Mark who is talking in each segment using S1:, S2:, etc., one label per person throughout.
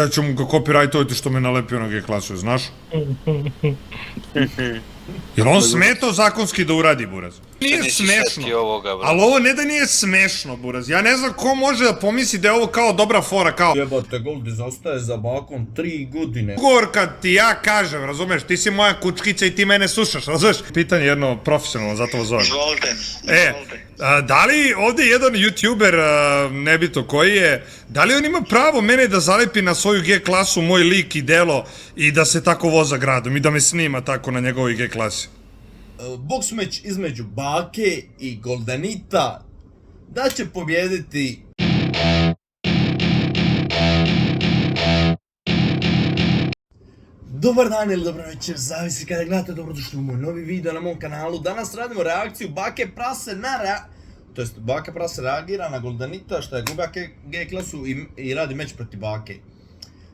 S1: Ja ću mu ga copyrightovati što me nalepio na G klasu, znaš? Jel on smetao zakonski da uradi, Buraz? Nije smešno, ali ovo ne da nije smešno, Buraz. Ja ne znam ko može da pomisli da je ovo kao dobra fora, kao...
S2: Jebate, Goldi zastaje za bakom 3 godine.
S1: Ugovor kad ti ja kažem, razumeš, ti si moja kučkica i ti mene slušaš, razumeš? Pitanje jedno profesionalno, zato vas zovem.
S3: Izvolite.
S1: Da li ovdje jedan youtuber, nebito koji je, da li on ima pravo mene da zalepi na svoju G klasu moj lik i delo i da se tako voza gradom i da me snima tako na njegovoj G klasi?
S2: Boks meč između Bake i Goldenita da će pobjediti Dobar dan ili dobro večer, zavisi kada gledate, dobrodošli u moj novi video na mom kanalu. Danas radimo reakciju Bake Prase na Bake Prase reagira na Goldenita što je gubio G klasu i radi meč protiv Bake.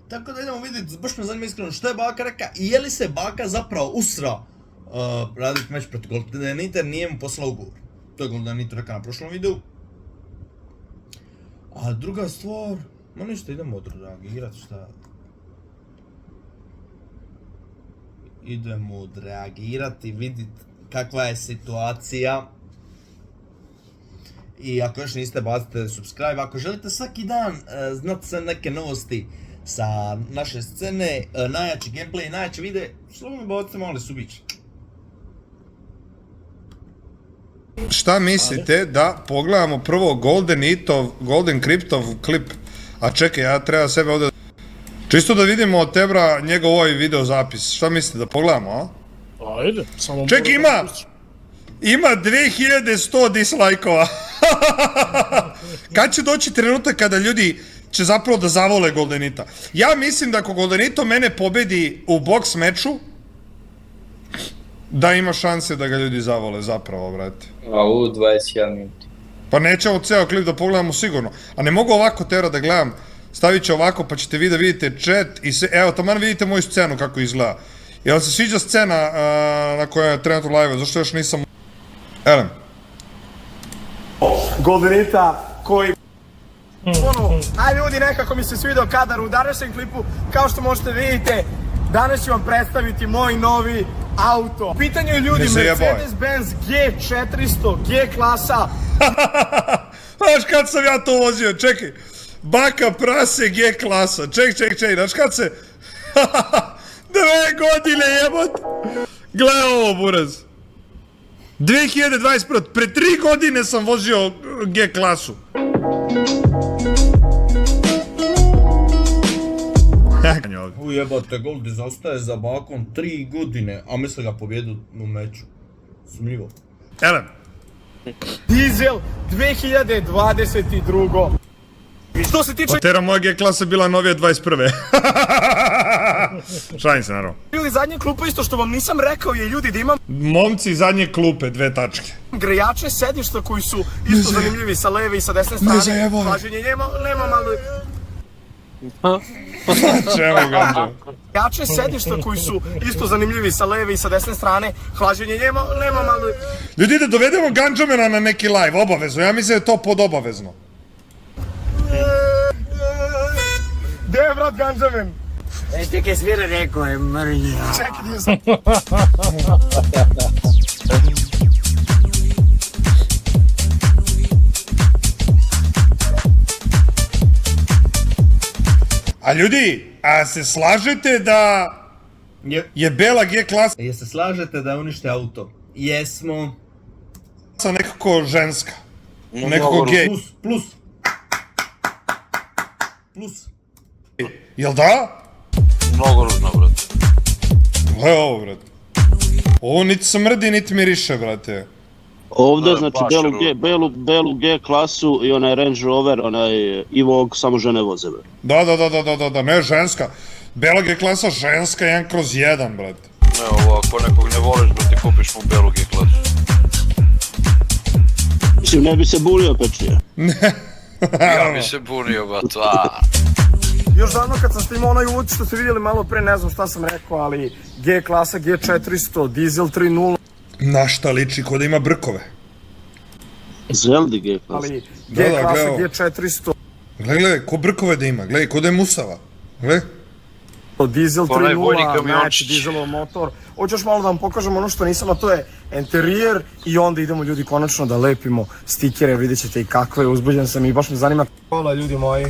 S2: Tako da idemo vidjeti, baš me zanima iskreno što je Baka reka i je li se Baka zapravo usra raditi meč protiv Goldenita jer nije mu poslao ugovor. To je Goldenit rekao na prošlom videu. A druga stvar, ma ništa, idemo odreagirati šta... Idemo odreagirati, vidjeti kakva je situacija. I ako još niste, bacite subscribe. Ako želite svaki dan znati sve neke novosti sa naše scene, najjači gameplay, najjače videe, slobodno bacite mali subić.
S1: Šta mislite da pogledamo prvo Golden Cryptov klip? A čekaj, ja treba sebe ovdje... Čisto da vidimo od Tebra njegov ovaj video zapis. Šta mislite, da pogledamo, a?
S4: Ajde, samo...
S1: Čekaj, ima 2100 dislajkova. Kad će doći trenutak kada ljudi će zapravo da zavole Goldenita? Ja mislim da ako Goldenito mene pobedi u boks meču, da ima šanse da ga ljudi zavole zapravo, brate.
S5: A u 21 minuti.
S1: Pa nećemo ceo klip da pogledamo sigurno. A ne mogu ovako, Tebra, da gledam. Stavit ću ovako pa ćete vi da vidite chat i evo taman vidite moju scenu kako izgleda. Jel se sviđa scena na kojoj je trenutno live, zašto još nisam... Elem.
S6: Goldenita koji... Aj ljudi, nekako mi se svidio kadar u današnjem klipu. Kao što možete vidite, danas ću vam predstaviti moj novi auto. U pitanju je ljudi Mercedes-Benz G400, G klasa.
S1: Znaš kad sam ja to vozio, čekaj. Baka Prase G klasa, ček, znaš kad se... 2 godine jebot! Gle ovo, Buraz. 2021, pre 3 godine sam vozio G klasu.
S2: Ujebate, Goldi zastaje za Bakom 3 godine, a misle ga pobjedu u meču. Sumnjivo.
S1: Elem.
S6: Dizel 2022. Što se tiče...
S1: Otera moja G klasa bila novija 21. Šalim se, naravno.
S6: Ljudi, zadnje klupe isto što vam nisam rekao je, ljudi, da imam...
S1: Momci zadnje klupe, 2 tačke.
S6: Grejače sedišta koji su isto zanimljivi sa leve i sa desne strane. Hlađenje nema malo...
S1: Čemu ganđa?
S6: Grejače sedišta koji su isto zanimljivi sa leve i sa desne strane. Hlađenje nema malo...
S1: Ljudi, da dovedemo ganđamena na neki live, obavezno. Ja mislim da je to podobavezno.
S6: Gdje je brat ganđamen?
S7: Čekaj, svira rekao je mrnja.
S6: Čekaj, gdje sam...
S1: A ljudi, a se slažete da je bela G klasa...
S2: Jeste slažete da unište auto? Jesmo.
S1: Nekako ženska. Nekako gej.
S2: Plus.
S1: Jel da?
S3: Mnogo ružno, brate.
S1: Gle ovo, brate. Ovo niti smrdi, niti miriše, brate.
S8: Ovdje, znači, belu G klasu i onaj Range Rover, onaj Evoque, samo žene voze, brate.
S1: Da, ne, ženska. Bela G klasa, ženska, 1/1, brate.
S3: Ne, ovo, ako nekog ne voliš, brate, kupiš mu belu G klasu.
S8: Mislim, ne bi se bunio, pečnije.
S3: Ja bi se bunio, bato,
S6: Još davno kad sam snimao onaj uvod što ste vidjeli malo pre, ne znam šta sam rekao, ali G klasa, G400, dizel 3.0.
S1: Na šta liči, ko da ima brkove.
S8: Zeldi G klasa.
S6: Ali G klasa, G400.
S1: Gledaj, ko brkove da ima, gledaj, ko da je musava. Gle?
S6: Dizel
S3: Onaj vojni
S6: 3.0,
S3: kamiončić.
S6: znači dizelov motor. Hoću još malo da vam pokažem ono što nisam, a to je interijer i onda idemo ljudi konačno da lepimo stikere, vidjet ćete i kakve, uzbuđen sam i baš me zanima. Kola ljudi moji,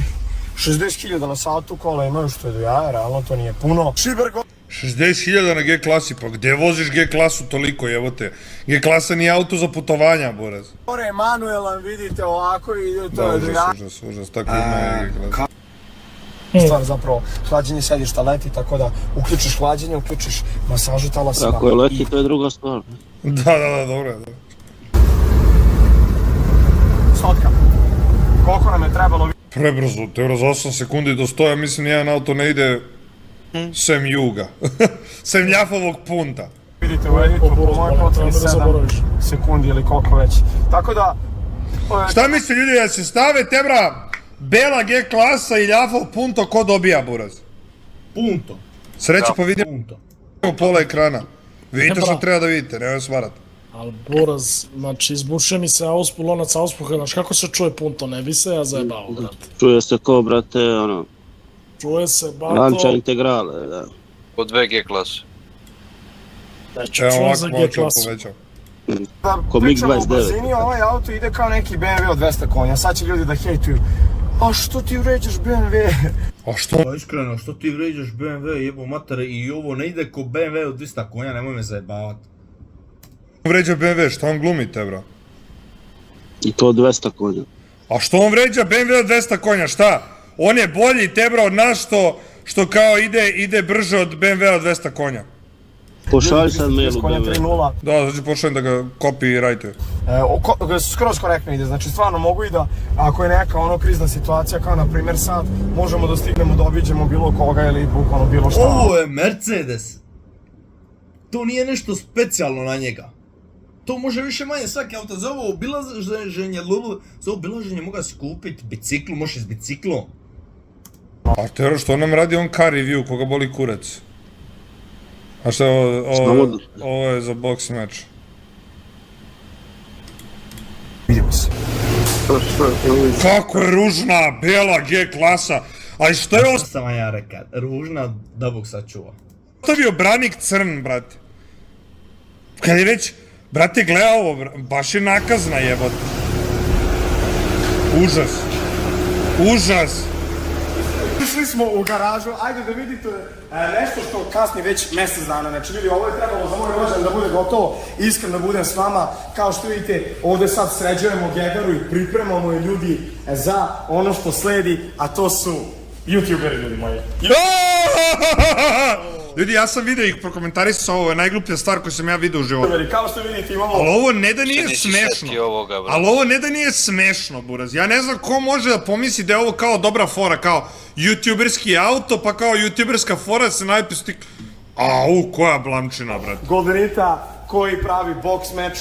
S6: 60.000 na satu kola imaju što je do jaja, realno to nije puno. Šiber
S1: 60.000 na G-klasi, pa gde voziš G-klasu toliko, jebote? G-klasa nije auto za putovanja, buraz.
S6: gore manuelan, vidite ovako i ide
S1: Da,
S6: to je do jaja.
S1: užas, tako ima i G-klasa.
S6: Stvar zapravo, hlađenje sedišta leti, tako da uključiš hlađenje, uključiš masažu talasa.
S8: Ako je leti, to je druga stvar.
S1: Da, dobro je, da.
S6: Sotka. Koliko nam je trebalo?
S1: Prebrzo, teora za 8 sekundi do 100, ja mislim nijedan auto ne ide sem juga. Sem ljafovog punta.
S6: Vidite u editu, po mojoj proceni 7 sekundi ili koliko već. Tako da...
S1: Šta misli ljudi da se stave, tebra, bela G-klasa i ljafov punto, ko dobija, buraz?
S2: Punto.
S1: Sreće pa vidimo
S2: Punto.
S1: pola ekrana. Vidite što treba da vidite, nemoj smarat.
S4: Ali buraz, znači izbuše mi se auspuh, lonac auspuha, znaš kako se čuje punto, ne bi se ja zajebao, brate.
S8: Čuje se ko, brate, ono,
S4: Čuje se,
S8: lanča
S4: bato,
S8: integrale, da.
S3: Od 2G klase.
S4: neću
S1: Evo
S4: čuo
S1: ovako
S4: za
S1: malo ću
S4: G-klasu.
S1: povećao.
S6: Da
S8: Ko
S6: pričamo o
S8: MiG-29.
S6: brzini, ovaj auto ide kao neki BMW od 200 konja. Sad će ljudi da hejtuju. A što ti uređaš BMW?
S1: A što?
S2: Pa iskreno, što ti vređaš BMW, jebo matere, i ovo ne ide ko BMW od 200 konja, nemoj me zajebavat.
S1: On vređa BMW, šta on glumi, tebra?
S8: I to 200 konja.
S1: A što on vređa BMW od 200 konja, šta? On je bolji, tebra, od nas što kao ide brže od BMW od 200 konja.
S8: Pošalj sad mail u
S6: Konja
S8: BMW.
S6: 3.0.
S1: Da, znači počnem da ga copyrightuje.
S6: Skroz korektno ide, znači stvarno mogu i da, ako je neka ono krizna situacija, kao na primjer sad, možemo da stignemo da obiđemo bilo koga ili bukvalno bilo šta.
S2: Ovo je Mercedes. To nije nešto specijalno na njega. To može više manje svaki auto. Za ovo obilaženje mogu si kupiti biciklu, možeš s biciklom.
S1: A tero, što nam radi on car review, koga boli kurac? A šta je ovo je za box match.
S6: Vidimo se.
S1: Kako je ružna, bela G-klasa. Ali što je
S2: Sam vam ja rekao, ružna da Bog sačuva.
S1: ostavio branik crn, brate? Kad je već, brate, gleda ovo, baš je nakazna, jebote. Užas. Užas.
S6: Išli smo u garažu, ajde da vidite nešto što kasni već mjesec dana. Znači vidi, ovo je trebalo za moj rođendan da bude gotovo, iskreno da budem s vama. Kao što vidite, ovdje sad sređujemo Gegaru i pripremamo je ljudi za ono što sledi, a to su YouTuberi, ljudi moji.
S1: Ljudi, ja sam vidio ih prokomentarisao, ovo je najgluplja stvar koju sam ja vidio u životu.
S6: YouTuberi, kao što vidite imamo...
S1: Ali ovo ne da nije
S3: nisi
S1: smešno.
S3: setio ovoga, brate.
S1: Ali ovo ne da nije smešno, buraz. Ja ne znam ko može da pomisli da je ovo kao dobra fora, kao youtuberski auto, pa kao youtuberska fora se najpe stik... Au, koja blamčina, brate.
S6: Goldenita koji pravi box match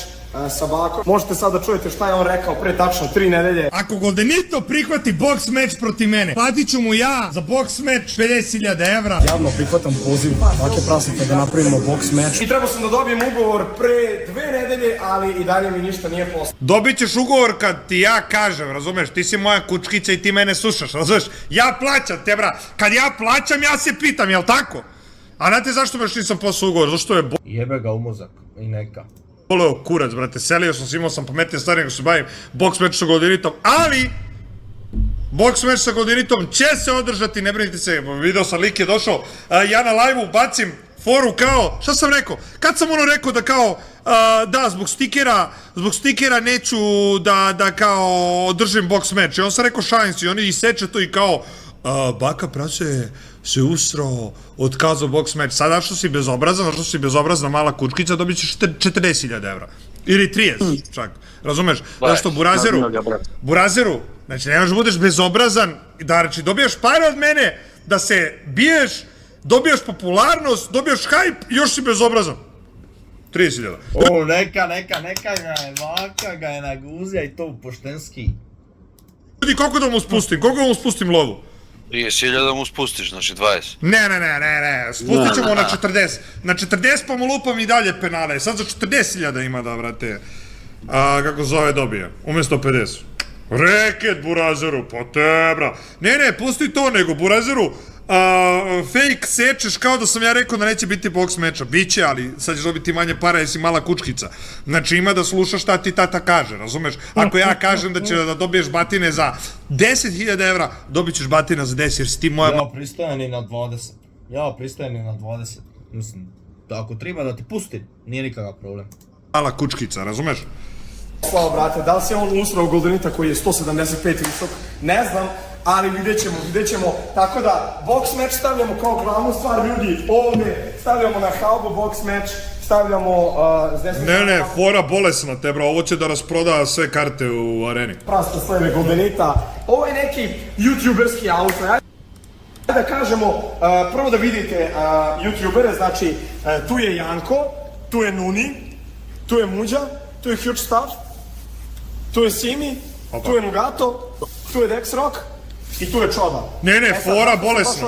S6: sa Bakom. Možete sad da čujete šta je on rekao pre tačno 3 nedelje.
S1: Ako Goldenito prihvati box match protiv mene, platit ću mu ja za box match 50.000 evra.
S6: Javno prihvatam poziv Bake Praseta da napravimo box match. I trebao sam da dobijem ugovor pre 2 nedelje, ali i dalje mi ništa nije poslao.
S1: Dobit ćeš ugovor kad ti ja kažem, razumeš? Ti si moja kučkica i ti mene slušaš, razumeš? Ja plaćam, tebra. Kad ja plaćam, ja se pitam, jel tako? A znate zašto me još nisam poslao ugovor? Zašto je
S2: Jebe ga u mozak i neka.
S1: boleo kurac, brate, selio sam se, imao sam pametnije stvari nego se bavim box match sa Goldenitom, ali box match sa Goldenitom će se održati, ne brinite se, video sam, lik je došao, ja na live-u bacim foru kao, šta sam rekao? Kad sam ono rekao da kao, da, zbog stikera neću da kao održim box match, i on sam rekao šalim se, i oni iseče to i kao, Baka Prase se usrao, otkazao box match. Sada što si bezobrazna mala kučkica, dobit ćeš 40.000 evra. Ili 30, čak. Razumeš? Zašto Burazeru, znači nemaš da budeš bezobrazan, da reći, dobijaš pare od mene, da se biješ, dobijaš popularnost, dobijaš hype i još si bezobrazan. 30.000.
S2: O, neka Baka ga je naguzija i to poštenski.
S1: Ljudi, koliko da mu spustim lovu?
S3: 30.000 mu spustiš, znači 20.
S1: Ne, spustit ćemo na 40. Na 40 pa mu lupam i dalje penale. Sad za 40.000 ima da, vrate, kako zove, dobije. Umjesto 50. Reket Burazeru, pa tebra. Ne, pusti to, nego Burazeru, fake sečeš kao da sam ja rekao da neće biti boks meča. Biće, ali sad ćeš dobiti manje para jer si mala kučkica. Znači ima da slušaš šta ti tata kaže, razumeš? Ako ja kažem da će da dobiješ batine za 10.000 evra, dobit ćeš batina za 10 jer si ti moja...
S2: Ja pristajem i na 20. Ja pristajem i na 20. Mislim, da ako treba da ti pustim, nije nikakav problem.
S1: mala kučkica, razumeš?
S6: Slavo, brate, da li se on usrao u Goldenita koji je 175 visok, ne znam, ali vidjet ćemo. Tako da, box match stavljamo kao glavnu stvar, ljudi, ovdje stavljamo na haubu box match, stavljamo...
S1: Ne, fora bolesna te, bro, ovo će da rasproda sve karte u areni.
S6: Prasta sleve Goldenita, ovo je neki youtuberski auto, ajde da kažemo, prvo da vidite youtubere, znači, tu je Janko, tu je Nuni, tu je Muđa, tu je Huge Stuff, tu je Simi, tu je Nugato, tu je Dex Rock i tu je Čoba.
S1: Ne, fora bolesna.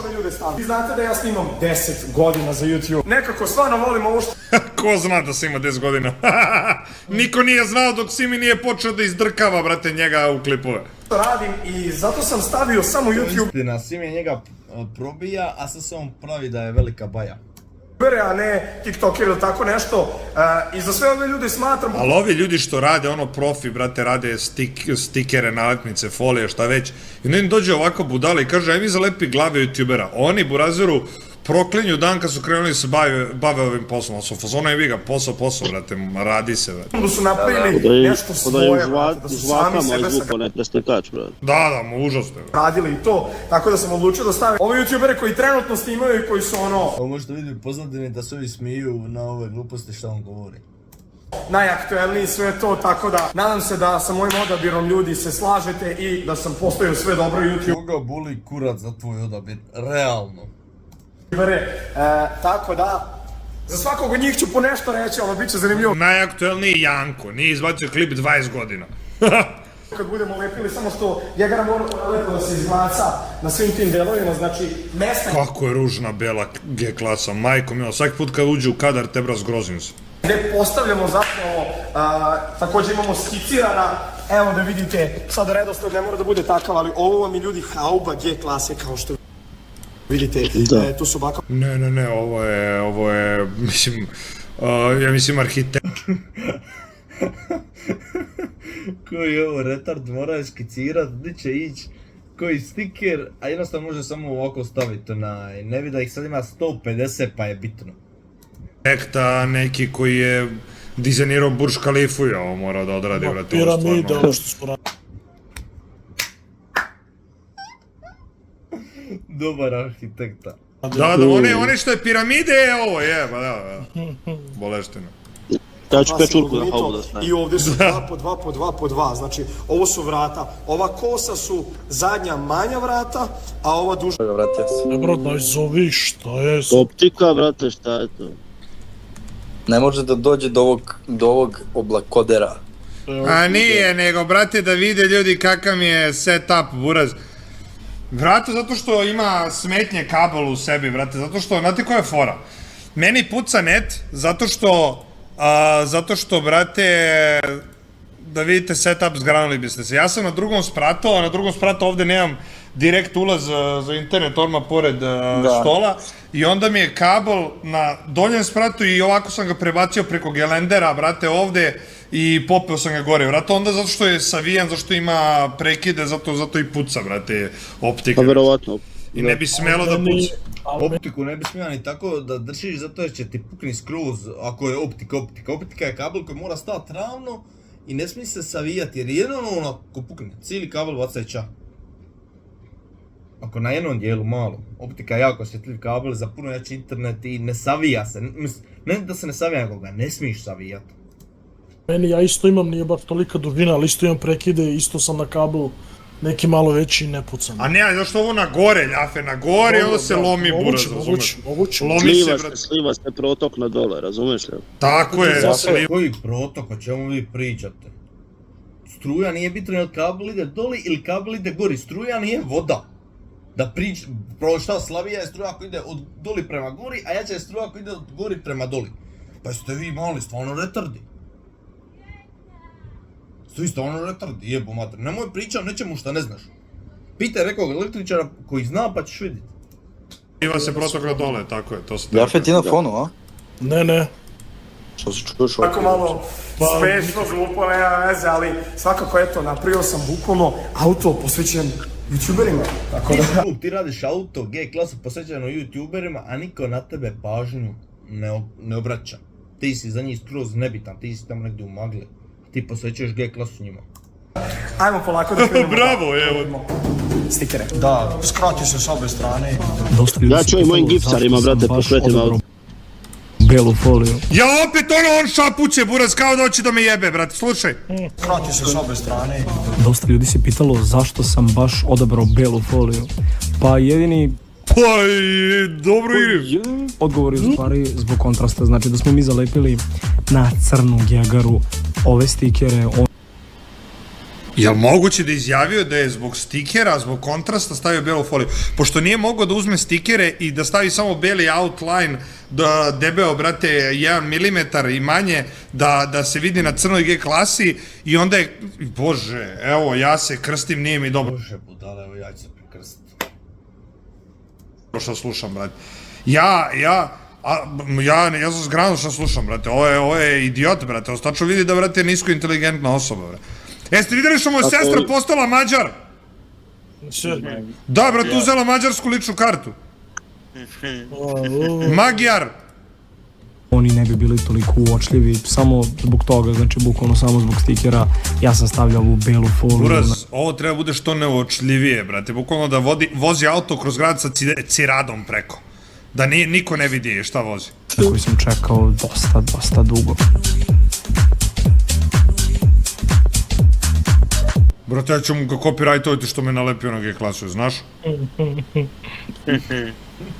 S6: Vi znate da ja snimam 10 godina za YouTube. Nekako stvarno volim ovo što...
S1: Ko zna da se ima 10 godina? Niko nije znao dok Simi nije počeo da izdrkava, brate, njega u klipove.
S6: radim i zato sam stavio samo YouTube.
S2: Istina, Simi njega probija, a sad se on pravi da je velika baja.
S6: A ne TikToker ili tako nešto. I za sve ove ljude smatram...
S1: Ali ovi ljudi što rade, ono profi, brate, rade stikere, nalepnice, folije, šta već. I onda im dođe ovako budala i kaže, aj mi zalepi glave youtubera. Oni, burazeru, proklinju dan kad su krenuli se bave ovim poslom. Su fazona i vi ga, posao, brate, radi se, brate.
S6: Da su napravili nešto svoje, brate, da su sami sebe
S1: Da, užasno je.
S6: radili i to, tako da sam odlučio da stavim ove youtubere koji trenutno snimaju i koji su ono...
S2: Ovo možete vidjeti pozadini da se ovi smiju na ove gluposti što on govori.
S6: Najaktuelniji sve to, tako da nadam se da sa mojim odabirom ljudi se slažete i da sam postavio sve dobro YouTube.
S2: Koga boli kurac za tvoj odabir, realno.
S6: Tako da, za svakog od njih ću po nešto reći, ono bit će zanimljivo.
S1: Najaktuelniji Janko, nije izbacio klip 20 godina.
S6: Kad budemo lepili, samo što Jegara mora lepo da se izglaca na svim tim delovima, znači mesta
S1: Kako je ružna bela G klasa, majko milo, svaki put kad uđe u kadar te bra zgrozim se.
S6: gde postavljamo zapravo, također imamo skicirana, evo da vidite, sad redosled ne mora da bude takav, ali ovo vam je ljudi hauba G klase kao što vidite, tu su baka...
S1: Ne, ovo je, mislim, ja mislim arhitekt.
S2: Koji je ovo retard, mora skicirat, gdje će ići, koji stiker, a jednostavno može samo ovako staviti onaj, ne vidi da ih sad ima 150 pa je bitno.
S1: Nekta neki koji je dizajnirao Burj Khalifu i ovo mora da odradi, vrati, ovo
S4: Piramide,
S1: stvarno.
S4: ovo što su radili.
S2: Dobar arhitekta.
S1: Da, one što je piramide, ovo je, pa da. Boleštino.
S8: Ja ću pečurku na haubu da stavim.
S6: I ovdje su 2 po 2 po 2 po 2, znači ovo su vrata, ova kosa su zadnja manja vrata, a ova duža...
S4: Ne bro, daj zovi, šta je?
S8: Optika, brate, šta je to?
S5: Ne može da dođe do ovog oblakodera.
S1: A nije, nego, brate, da vide ljudi kakav mi je setup, buraz. Brate, zato što ima smetnje kabel u sebi, brate, zato što, znate koja je fora? Meni puca net, zato što, brate, da vidite setup, zgranuli biste se. Ja sam na drugom spratu, a na drugom spratu ovde nemam direkt ulaz za internet, odmah pored stola. I onda mi je kabel na donjem spratu i ovako sam ga prebacio preko gelendera, brate, ovde i popeo sam ga gore, brate. Onda zato što je savijan, zato što ima prekide, zato i puca, brate, optika.
S8: Pa verovatno.
S1: I ne bi smelo da puca.
S2: Optiku ne bi smio ni tako da držiš zato jer će ti pukni skroz ako je optika. Optika je kabel koji mora stati ravno i ne smije se savijati jer jedno ako pukne, cijeli kabel baca i ča. Ako na jednom dijelu malo, optika je jako osjetljiv kabel za puno jači internet i ne savija se, ne da se ne savija nego ga ne smiješ savijati.
S4: Meni, ja isto imam, nije baš tolika dužina, ali isto imam prekide, isto sam na kablu, neki malo veći i ne pucam.
S1: A ne, ali zašto ovo na gore, ljafe, na gore i onda se lomi buraz, razumeš?
S4: Moguće.
S1: Lomi se, brate.
S8: Sliva se protok na dole, razumeš li?
S1: Tako je, sliva.
S2: Koji protok, o čemu vi pričate? Struja nije bitno jel kabel ide doli ili kabel ide gori, struja nije voda. Da šta slabija je struja ako ide od doli prema gori, a jača je struja ako ide od gori prema doli. Pa ste vi mali, stvarno retardi. Ste vi stvarno retardi, jebo mater. Nemoj pričam nečemu šta ne znaš. Pitaj nekog električara koji zna pa ćeš vidjeti.
S1: Iva se protokla dole, tako je, to se...
S5: Jafe, ti na fonu, a?
S4: Ne.
S5: Što se čuješ
S6: Tako malo smešno zvupo, nema veze, ali svakako eto, napravio sam bukvalno auto posvećen youtuberima, tako da...
S2: Ti radiš auto, G klasu posvećeno youtuberima, a niko na tebe pažnju ne obraća. Ti si za njih skroz nebitan, ti si tamo negdje u magli. Ti posvećuješ G klasu njima.
S6: Ajmo polako da krenemo.
S1: Bravo, evo.
S6: Stikere.
S9: Da, skrati se s obe strane.
S8: Ja ću i mojim gipsarima, brate, posvetim auto.
S9: Belu foliju.
S1: Ja opet on šapuće, buraz, kao da hoće da me jebe, brate, slušaj.
S9: Skrati se s obe strane. Dosta ljudi se pitalo zašto sam baš odabrao belu foliju. Pa jedini
S1: Pa dobro ide.
S9: odgovor je u stvari zbog kontrasta. Znači da smo mi zalepili na crnu Jagaru ove stikere.
S1: Jel moguće da je izjavio da je zbog stikera, zbog kontrasta stavio belu foliju? Pošto nije mogao da uzme stikere i da stavi samo beli outline, da debeo, brate, 1 milimetar i manje, da se vidi na crnoj G klasi i onda je, bože, evo, ja se krstim, nije mi dobro
S2: Bože budale, evo ja ću se prekrstiti.
S1: što slušam, brate. Ja sam zgrano što slušam, brate, ovo je idiot, brate, ostačno vidi da, brate, je nisko inteligentna osoba, brate. Jeste vidjeli što mu je sestra postala Mađar? Da, brate, uzela mađarsku ličnu kartu. Magyar!
S9: Oni ne bi bili toliko uočljivi samo zbog toga, znači bukvalno samo zbog stikera. Ja sam stavljao ovu belu foliju.
S1: Buraz, ovo treba bude što neočljivije, brate, bukvalno da vozi auto kroz grad sa ciradom preko. Da niko ne vidi šta vozi.
S9: Na koji sam čekao dosta dugo.
S1: Brate, ja ću mu ga copyrightovati što me nalepio na G klasu, znaš?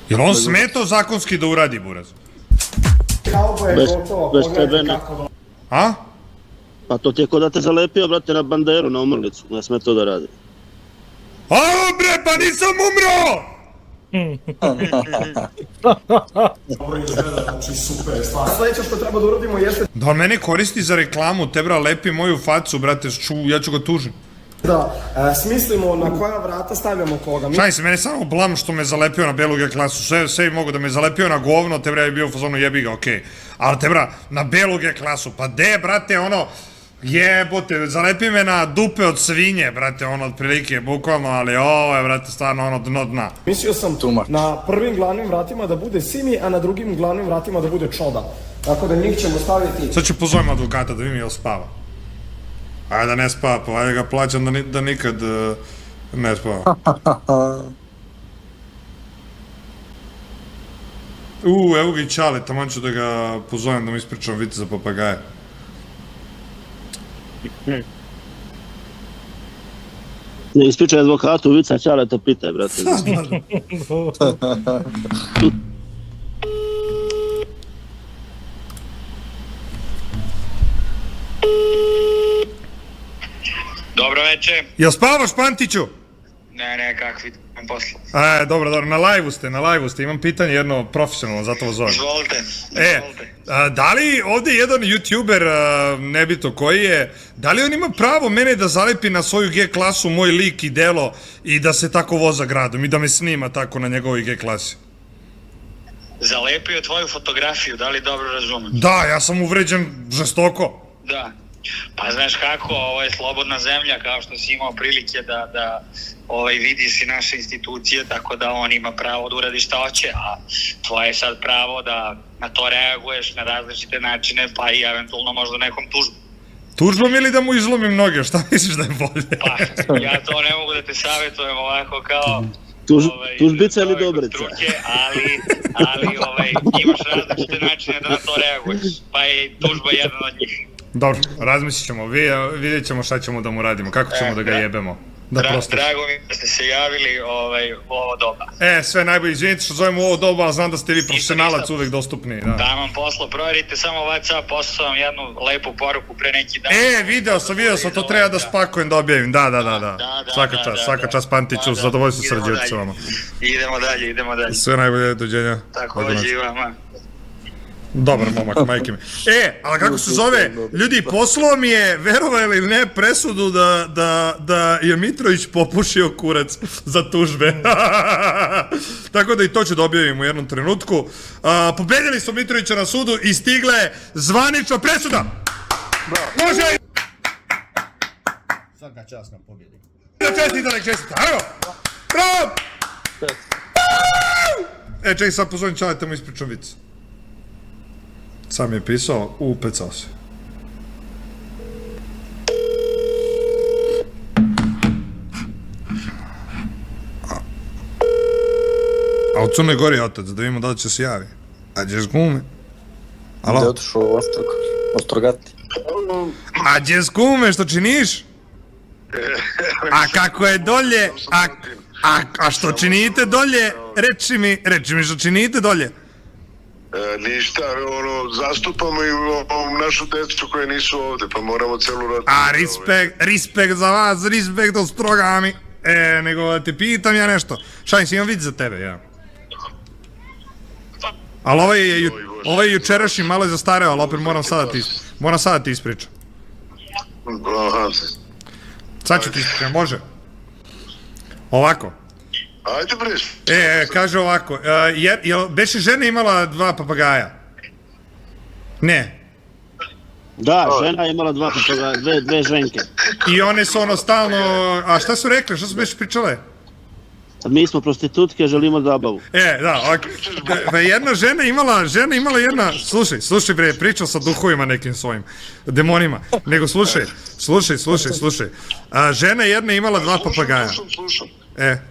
S1: Jel on smetao zakonski da uradi, buraz?
S8: Bez tebe ne.
S1: A?
S8: Pa to ti je ko da te zalepio, brate, na banderu, na umrlicu. Ne sme to da radi.
S1: A, bre, pa nisam umro!
S6: Sljedeće što treba da uradimo jeste
S1: Da on mene koristi za reklamu, te bra, lepi moju facu, brate, ja ću ga tužim.
S6: da smislimo na koja vrata stavljamo koga.
S1: Šaj se, mene samo blam što me zalepio na belu G klasu, sve bi mogo da me zalepio na govno, te bra, je bio u fazonu jebi ga, okej. Ali te bra, na belu G klasu, pa de, brate, ono, jebote, zalepi me na dupe od svinje, brate, ono, otprilike, bukvalno, ali ovo je, brate, stvarno, ono, dno dna.
S6: Mislio sam na prvim glavnim vratima da bude Simi, a na drugim glavnim vratima da bude Čoda. Tako da njih ćemo staviti...
S1: Sad ću pozovem advokata da vidim jel spava. Ajde da ne spava, pa ajde ga plaćam da nikad ne spava. Evo ga i Čale, taman ću da ga pozovem da mi ispričam vice za papagaje.
S8: Ne ispričaj advokatu, vica Čale te pitaj, brate.
S10: Dobro večer.
S1: Jel spavaš, Pantiću?
S10: Ne, kakvi posla.
S1: Dobro, na live-u ste, imam pitanje jedno profesionalno, zato vas zovem.
S10: Izvolite.
S1: Da li ovde jedan youtuber, nebito koji je, da li on ima pravo mene da zalepi na svoju G klasu moj lik i delo i da se tako voza gradom i da me snima tako na njegovoj G klasi?
S10: Zalepio tvoju fotografiju, da li dobro razumem?
S1: Da, ja sam uvređen žestoko.
S10: Da. Pa znaš kako, ovo je slobodna zemlja, kao što si imao prilike da vidiš i naše institucije, tako da on ima pravo da uradi šta hoće, a tvoje je sad pravo da na to reaguješ na različite načine, pa i eventualno možda nekom tužbom.
S1: Tužbom ili da mu izlomim noge, šta misliš da je bolje?
S10: Pa, ja to ne mogu da te savjetujem ovako kao...
S8: Tužbica ili dobrica?
S10: Ali imaš različite načine da na to reaguješ, pa je tužba jedan od njih.
S1: Dobro, razmislit ćemo, vidjet ćemo šta ćemo da mu radimo, kako ćemo da ga jebemo.
S10: Drago mi da ste se javili u ovo doba.
S1: Sve najbolje, izvinite što zovem u ovo doba, ali znam da ste vi profesionalac uvek dostupni.
S10: Da vam poslo, proverite samo WhatsApp, poslao vam jednu lepu poruku pre neki dan.
S1: Video sam, to treba da spakujem, da objavim, da. Svaka čast Pantiću, zadovoljstvo srđević sa vama.
S10: Idemo dalje.
S1: Sve najbolje, dođenja.
S10: Tako, živama.
S1: Dobar momak, majke mi. Ali kako se zove, ljudi, poslao mi je, verovali ili ne, presudu da je Mitrović popušio kurac za tužbe. Tako da i to ću da objavim u jednom trenutku. Pobedili su Mitrovića na sudu i stigla je zvanična presuda! Može!
S2: Svaka čast na pobjedi.
S1: Čestita, nek čestita, ajmo! Bravo! Čekaj, sad pozovem Čaleta mu ispričam vic. Sam je pisao, upecao se. A u Crnoj Gori je otac, da vidimo da li će se javi. A gdješ gume? Alo?
S5: Gde otišao Ostrogati?
S1: A gdješ gume, što činiš? A kako je dolje? A što činite dolje? Reci mi što činite dolje.
S3: Ništa, zastupamo i našu decu koje nisu ovde, pa moramo celu rodinu.
S1: A respekt za vas, respekt od Strogami. Nego da te pitam ja nešto. Šajn, si imam vid za tebe, ja. Ali ovaj jučerašnji malo je zastareo, ali opet moram sada ti ispričam. Sad ću ti ispričam, može? Ovako.
S3: Ajde breš.
S1: Kaže ovako, jel beše žena imala 2 papagaja? Ne.
S8: Da, žena je imala 2 papagaja, 2 ženke.
S1: I one su ono stalno, a šta su rekli, šta su beše pričale?
S8: Mi smo prostitutke, želimo zabavu.
S1: Da, jedna žena imala jedna, slušaj bre, pričao sa duhovima nekim svojim, demonima, nego slušaj, žena jedna imala 2 papagaja.
S3: Slušam.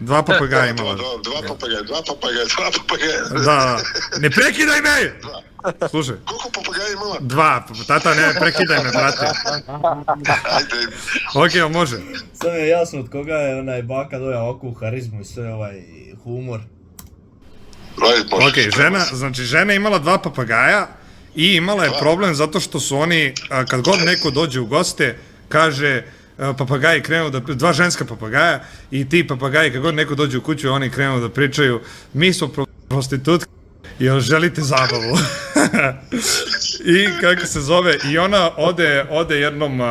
S1: 2 papagaja imala.
S3: 2 papagaja.
S1: Da, ne prekidaj me! Slušaj.
S3: Koliko papagaja imala?
S1: 2, tata ne prekidaj me, brate.
S3: Ajde.
S1: Ok, može.
S2: Sve je jasno od koga je onaj baka doja ovakvu harizmu i sve humor.
S1: Ok, žena je imala 2 papagaja i imala je problem zato što su oni, kad god neko dođe u goste, kaže, papagaji krenu da, 2 ženska papagaja i ti papagaji kad god neko dođe u kuću, oni krenu da pričaju, mi smo prostitutke, jel želite zabavu? I kako se zove, i ona ode jednom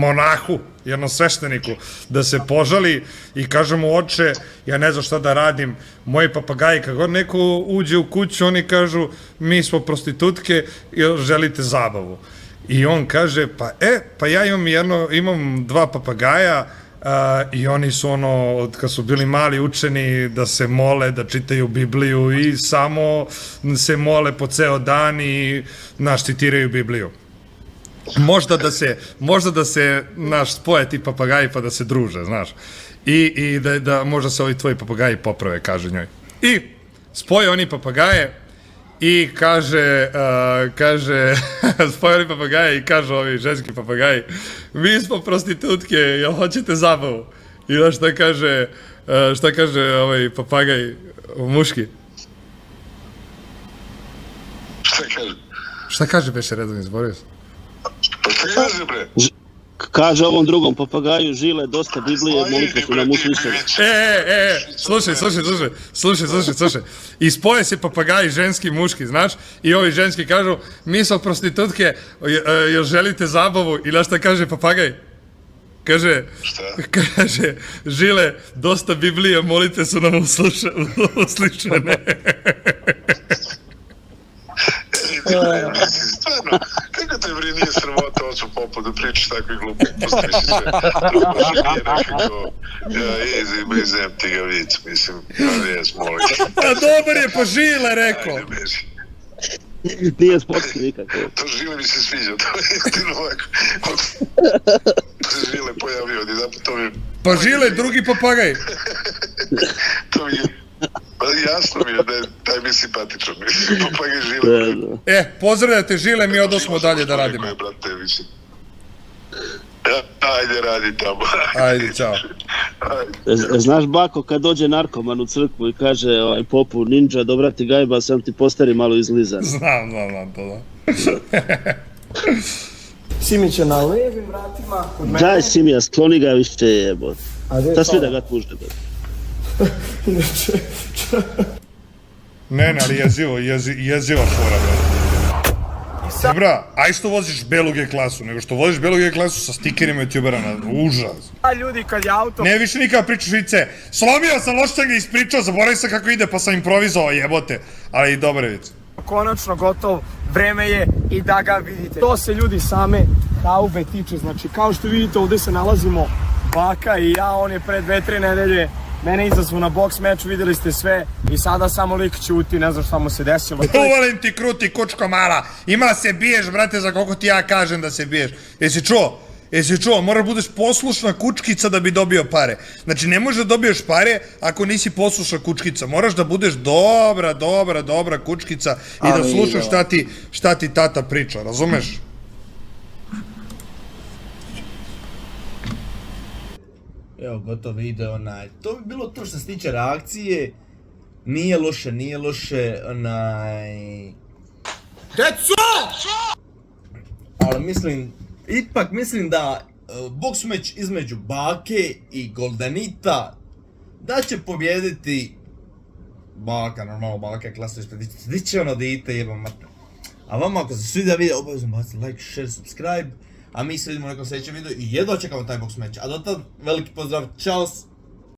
S1: monahu, jednom svešteniku, da se požali i kaže mu, oče, ja ne znam šta da radim, moji papagaji, kad god neko uđe u kuću, oni kažu, mi smo prostitutke, jel želite zabavu? I on kaže, pa ja imam 2 papagaja i oni su kad su bili mali učeni da se mole, da čitaju Bibliju i samo se mole po ceo dan i citiraju Bibliju. Možda da se spoje ti papagaji pa da se druže, znaš. I da možda se ovi tvoji papagaji poprave, kaže njoj. I spoje oni papagaje i kaže, spoje oni papagaje i kažu ovi ženski papagaji, mi smo prostitutke, jel hoćete zabavu? I da šta kaže ovaj papagaj muški? Šta kaže beše redom, izborio sam?
S3: Pa šta kaže bre?
S8: Kaže ovom drugom papagaju, žile, dosta Biblije, molitve su nam uslišene.
S1: Slušaj. I spoje se papagaji ženski i muški, znaš? I ovi ženski kažu, mi smo prostitutke, jel želite zabavu? I na šta kaže papagaj? Kaže, žile, dosta Biblije, molitve su nam uslišene.
S3: Stvarno, kako te bre nije sramota ocu popu da pričaš takve gluposti, mislim sve. Može nije nekako, izem ti ga vic, mislim, jes, molim.
S1: A dobar je, pa žile, rekao.
S3: Ajde, beži.
S8: Nije sportski nikako.
S3: To žile mi se sviđa, to je istino ovako. Se žile pojavio, to mi...
S1: Pa žile, drugi papagaj.
S3: To mi je... Pa jasno mi je da je taj mi simpatičan, mislim, papagaj žile.
S1: Pozdravljate žile, mi odosmo dalje da radimo.
S3: Ajde, radi tamo.
S1: Ajde, čao.
S8: Znaš, bako, kad dođe narkoman u crkvu i kaže popu, ninja, dobra ti gajba, sam ti postari malo izlizan.
S1: Znam to, da.
S6: Simić je na levim vratima, kod mene...
S8: Daj Simija, skloni ga više jebot. Ta svi da ga tužne, bro.
S1: Ne, ali jeziva fora, Bra, aj što voziš belu G klasu, nego što voziš belu G klasu sa stikerima youtubera na užas.
S6: A ljudi, kad je auto...
S1: Ne, više nikada pričaš vice. Slomio sam, loš sam ga ispričao, zaboravio sam kako ide, pa sam improvizovao, jebote. Ali i dobre vice.
S6: Konačno gotov, vreme je i da ga vidite. To se ljudi same haube tiče, znači kao što vidite ovdje se nalazimo Baka i ja, on je pre 2-3 nedelje mene izazvu na boks meču, vidjeli ste sve i sada samo lik ćuti, ne znam šta mu se desilo.
S1: Uvolim ti kruti kučko mala, ima se biješ brate za koliko ti ja kažem da se biješ. Jesi čuo, moraš budeš poslušna kučkica da bi dobio pare. Znači ne možeš da dobiješ pare ako nisi poslušna kučkica, moraš da budeš dobra kučkica i da slušaš šta ti tata priča, razumeš?
S2: Evo, gotov video, to bi bilo to što se tiče reakcije. Nije loše, ali ipak mislim da boks meč između Bake i Goldenita, da će pobjediti Baka, normalno Baka je klasa ispred, di će ono dite jebam mater. A vama ako se sviđa video, obavezno bacite like, share, subscribe, a mi se vidimo u nekom sljedećem videu i jedva čekamo taj boks meč. A do tad, veliki pozdrav, čao!